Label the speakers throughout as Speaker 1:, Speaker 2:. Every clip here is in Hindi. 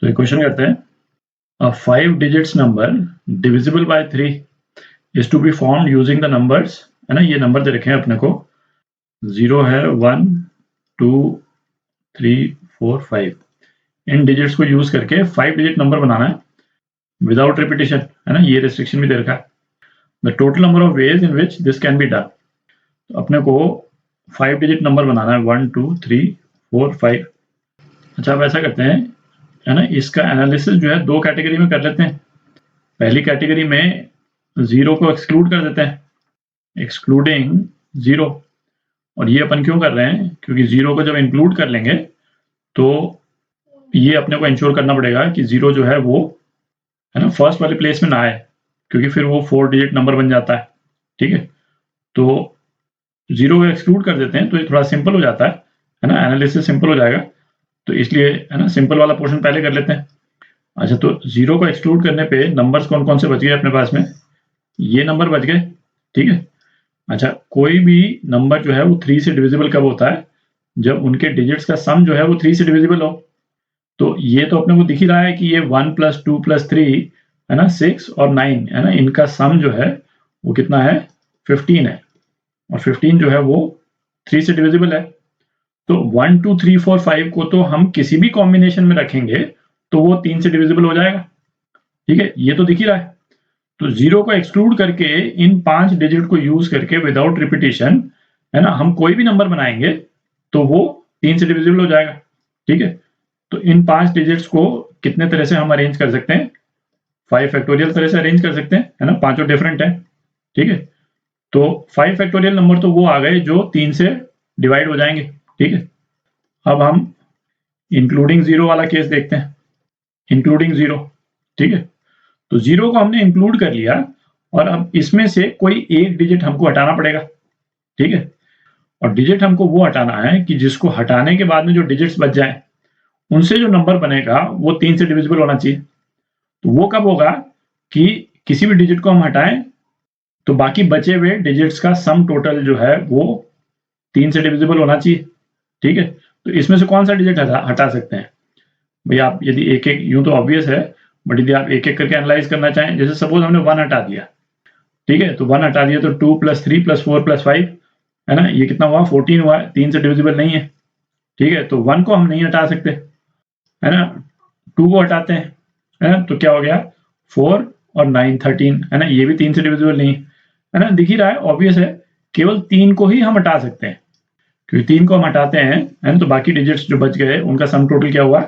Speaker 1: तो एक क्वेश्चन करते हैं, a 5 digits number divisible by 3 is to be found using the numbers, है ना। ये नंबर दे रखे हैं अपने को, 0 है, 1 2 3 4 5। इन डिजिट्स को यूज करके 5 डिजिट नंबर बनाना है विदाउट रिपीटिशन, है ना। ये रिस्ट्रिक्शन भी दे रखा है। The total number of ways in which this can be done. तो अपने को 5 डिजिट नंबर बनाना है, 1 2 3 4 5। अच्छा, अब ऐसा करते हैं, है ना, इसका एनालिसिस जो है दो कैटेगरी में कर लेते हैं। पहली कैटेगरी में 0 को एक्सक्लूड कर देते हैं, एक्सक्लूडिंग 0। और ये अपन क्यों कर रहे हैं, क्योंकि 0 को जब इंक्लूड कर लेंगे तो ये अपने को इंश्योर करना पड़ेगा कि 0 जो है वो, है ना, फर्स्ट वाले प्लेस में ना आए, क्योंकि फिर वो 4 डिजिट नंबर बन जाता है। ठीक है, तो 0 को एक्सक्लूड कर देते हैं तो ये थोड़ा सिंपल हो जाता है ना, एनालिसिस सिंपल हो जाएगा। तो इसलिए, है ना, सिंपल वाला पोर्शन पहले कर लेते हैं। अच्छा, तो 0 को एक्सक्लूड करने पे नंबर्स कौन कौन से बच गए अपने पास में, ये नंबर बच गए। ठीक है। अच्छा, कोई भी नंबर जो है वो 3 से डिविजिबल कब होता है, जब उनके डिजिट्स का सम जो है वो 3 से डिविजिबल हो। तो ये तो अपने को दिख ही रहा है कि ये 1 + 2 + 3, है ना, 6 और 9, है ना, इनका सम जो है वो कितना है, 15 है। और 15 जो है वो 3 से डिविजिबल है। तो 1 2 3 4 5 को तो हम किसी भी कॉम्बिनेशन में रखेंगे तो वो 3 से डिविजिबल हो जाएगा। ठीक है, ये तो दिख ही रहा है। तो 0 को एक्सक्लूड करके इन 5 डिजिट को यूज करके विदाउट रिपीटिशन, है ना, हम कोई भी नंबर बनाएंगे तो वो 3 से डिविजिबल हो जाएगा। ठीक है, तो इन 5 डिजिट्स को कितने तरह से हम अरेंज कर सकते हैं, 5 फैक्टोरियल तरह से अरेंज कर सकते हैं, है ना, पांचों डिफरेंट है। ठीक है, तो 5 फैक्टोरियल नंबर तो वो आ गए जो 3 से डिवाइड हो जाएंगे। ठीक है, अब हम इंक्लूडिंग 0 वाला केस देखते हैं, इंक्लूडिंग 0। ठीक है, तो 0 को हमने इंक्लूड कर लिया और अब इसमें से कोई एक डिजिट हमको हटाना पड़ेगा। ठीक है, और डिजिट हमको वो हटाना है कि जिसको हटाने के बाद में जो डिजिट्स बच जाए उनसे जो नंबर बनेगा वो 3 से डिविजिबल होना चाहिए। तो वो कब होगा कि किसी भी डिजिट को हम हटाएं तो बाकी बचे हुए डिजिट्स का सम टोटल जो है वो 3 से डिविजिबल होना चाहिए। ठीक है, तो इसमें से कौन सा डिजिट हटा सकते हैं भाई आप, यदि एक एक, यूं तो ऑब्वियस है, बट यदि आप एक एक करके एनालाइज करना चाहें, जैसे सपोज हमने 1 हटा दिया। ठीक है, तो 1 हटा दिया तो 2 + 3 + 4 + 5, है ना, ये कितना हुआ, 14 हुआ, 3 से डिविजिबल नहीं है। ठीक है, तो 1 को हम नहीं हटा सकते, है ना, 2 को हटाते हैं, है ना, तो क्या हो गया, 4 और 9 13, है ना, ये भी 3 से डिविजिबल नहीं है ना, दिख ही रहा है, ऑब्वियस है। केवल 3 को ही हम हटा सकते हैं, क्योंकि 3 को हम हटाते हैं, है ना, तो बाकी डिजिट्स जो बच गए उनका सम टोटल क्या हुआ,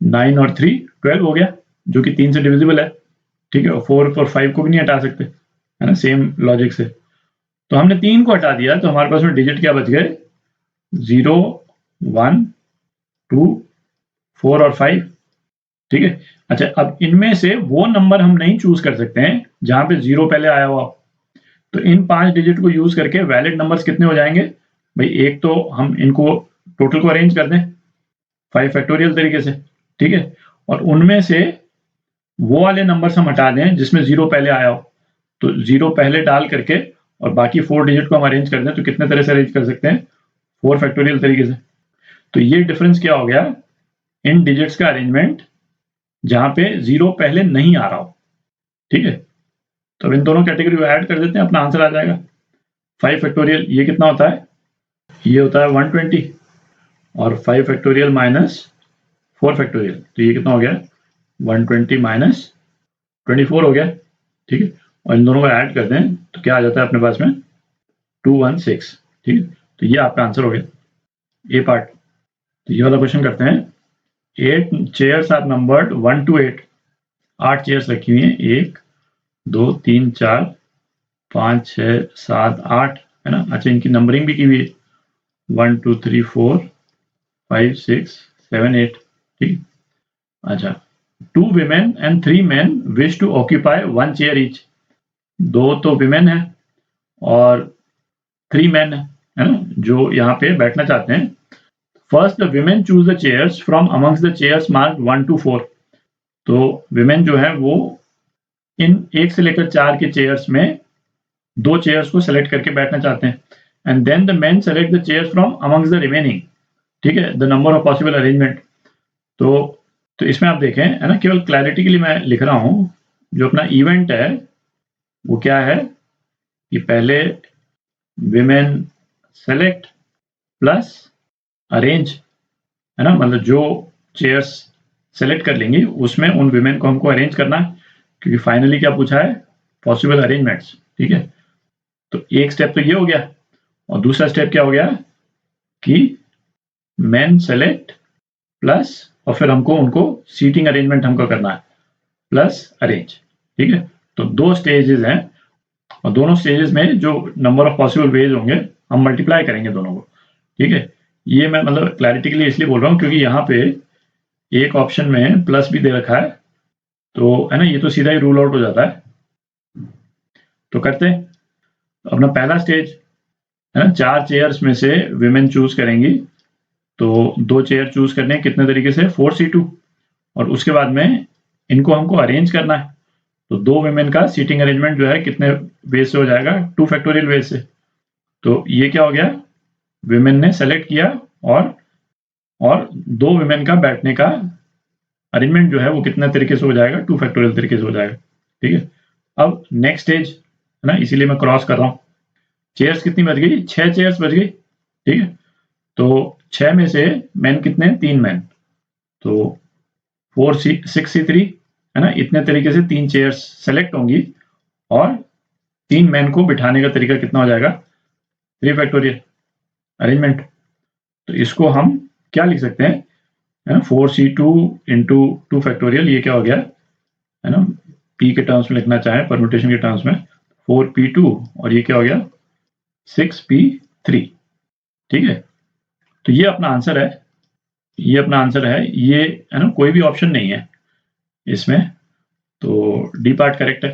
Speaker 1: 9 और 3 12 हो गया, जो कि 3 से डिविजिबल है। ठीक है, 4 और 5 को भी नहीं हटा सकते, है ना, सेम लॉजिक से। तो हमने 3 को हटा दिया तो हमारे पास में डिजिट क्या बच गए, 0 1 2 4 और 5। ठीक है, अच्छा, अब इनमें से वो नंबर हम नहीं चूज कर सकते हैं जहां पे 0 पहले आया हुआ। तो इन 5 डिजिट को यूज करके वैलिड नंबर्स कितने हो जाएंगे भाई, एक तो हम इनको टोटल को अरेंज कर दें 5 फैक्टोरियल तरीके से। ठीक है, और उनमें से वो वाले नंबर्स हम हटा दें जिसमें 0 पहले आया हो। तो 0 पहले डाल करके और बाकी 4 डिजिट को हम अरेंज कर दें, तो कितने तरह से अरेंज कर सकते हैं, 4 फैक्टोरियल तरीके से। तो ये डिफरेंस क्या हो गया, इन डिजिट्स का अरेंजमेंट जहां पे 0 पहले नहीं आ रहा हो। ठीक है, तो अब इन दोनों कैटेगरी को ऐड कर देते हैं, अपना आंसर आ जाएगा 5 फैक्टोरियल। ये कितना होता है, ये होता है 120, और 5 फैक्टोरियल माइनस 4 फैक्टोरियल, तो ये कितना हो गया, 120 माइनस 24 हो गया। ठीक है, और इन दोनों को ऐड कर दें तो क्या आ जाता है अपने पास में, 216। ठीक है, तो ये आपका आंसर हो गया ए पार्ट। तो ये वाला क्वेश्चन करते हैं, 8 chairs are numbered 1 to 8। 8 chairs रखी हुई हैं, 1 2 3 4 5 6 7 8, है ना। अच्छा, इनकी नंबरिंग भी की हुई है, 1 2 3 4 5 6 7 8। ठीक, अच्छा, 2 women and 3 men wish to occupy 1 chair each। 2 तो विमेन है और 3 मैन है ना, जो यहाँ पे बैठना चाहते हैं। First the women choose the chairs from amongst the chairs marked 1 to 4। तो विमेन जो है वो इन 1 से लेकर 4 के चेयर्स में 2 चेयर्स को सेलेक्ट करके बैठना चाहते हैं। And then the men select the chairs from amongst the remaining. ठीक है, the number of possible arrangement. तो तो इसमें आप देखें, है ना, केवल क्लैरिटी के लिए मैं लिख रहा हूँ, जो अपना इवेंट है वो क्या है कि पहले विमेन सेलेक्ट प्लस अरेंज, है ना, मतलब जो चेयर्स सेलेक्ट कर लेंगी उसमें उन विमेन को हमको अरेंज करना है, क्योंकि फाइनली क्या पूछा है, पॉसिबल अरेंजमेंट्स। ठीक है, तो एक स्टेप तो ये हो गया, और दूसरा स्टेप क्या हो गया कि मेन सेलेक्ट प्लस, और फिर हमको उनको सीटिंग अरेंजमेंट हमको करना है प्लस अरेंज। ठीक है, तो दो स्टेजेस हैं, और दोनों स्टेजेस में जो नंबर ऑफ पॉसिबल वेज होंगे हम मल्टीप्लाई करेंगे दोनों को। ठीक है, ये मैं मतलब क्लैरिटी के लिए इसलिए बोल रहा हूँ क्योंकि यहाँ पे एक ऑप्शन में प्लस भी दे रखा है, तो है ना, ये तो सीधा ही रूल आउट हो जाता है। तो करते हैं अपना पहला स्टेज, है ना, 4 चेयर्स में से विमेन चूज करेंगी, तो 2 चेयर चूज करने हैं कितने तरीके से, 4C2, और उसके बाद में इनको हमको अरेंज करना है, तो 2 विमेन का सीटिंग अरेंजमेंट जो है कितने वेज से हो जाएगा, 2 फैक्टोरियल वेज से। तो ये क्या हो गया, विमेन ने सेलेक्ट किया और 2 विमेन का बैठने का अरेंजमेंट जो है वो कितने तरीके से हो जाएगा, 2 फैक्टोरियल तरीके से हो जाएगा। ठीक है, अब नेक्स्ट स्टेज, है ना, इसीलिए मैं क्रॉस कर रहा हूँ। चेयर्स कितनी बच गई, 6 चेयर्स बच गई। ठीक है, तो 6 में से मैन कितने, 3 मैन, तो 6C3, है ना, इतने तरीके से 3 चेयर्स सेलेक्ट होंगी, और 3 मैन को बिठाने का तरीका कितना हो जाएगा, 3 फैक्टोरियल अरेंजमेंट। तो इसको हम क्या लिख सकते हैं, है ना, 4C2 इंटू 2 फैक्टोरियल, ये क्या हो गया, है ना, p के टर्म्स में लिखना चाहे परम्यूटेशन के टर्म्स में 4P2, और ये क्या हो गया 6P3। ठीक है, तो ये अपना आंसर है, ये अपना आंसर है, ये, है ना, कोई भी ऑप्शन नहीं है इसमें, तो डी पार्ट करेक्ट है।